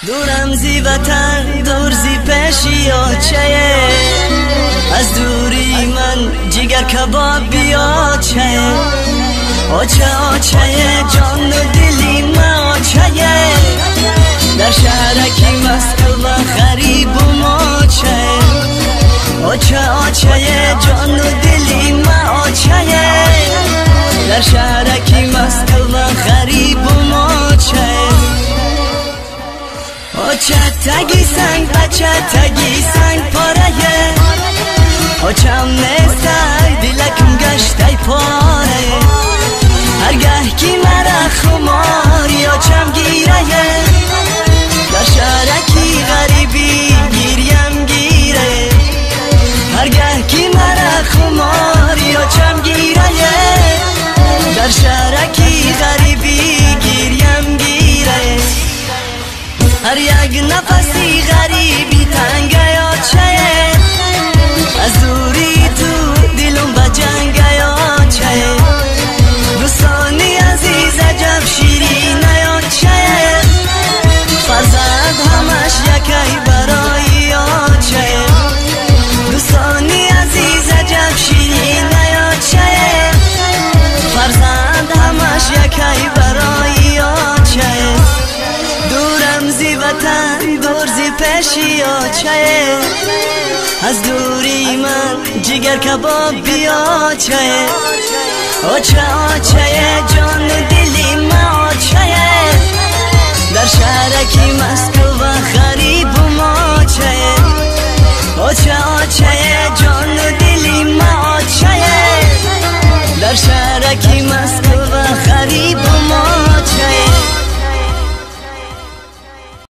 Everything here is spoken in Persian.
دورم زی وطن دور زی پیشی آچه از دوری من جگر کبابی آچه آچه جان و دلی من آچه در شهرکی مسکو و غریب و ماچه آچه جان و دلی من آچه در شهرکی مسکو و غریب و ماچه تگی سنگ بچه تگی سنگ پاره چم نیستای دلکم گشتای پاره هرگاه کی مرا خماری چم گیره در شهرکی غریبی گیریم گیره هرگاه کی مرا خماری چم گیره در شهرکی غریبی گیریم گیره هر یک نفسی غریبی تنگه یا چه از دوری تو دلم با جنگه یا چه دوستانی عزیز عجب شیرین یا چه فرزند همش یکی برای یا چه دوستانی عزیز عجب شیرین یا چه فرزند همش یکی برای یا چه دورم زی وطن دور زی پیشی آچه از دوری من جگر کبابی آچه جان و دلی من آچه در شهرکی مسکو و غریب و ماچه آچه جان و دلی من آچه در شهرکی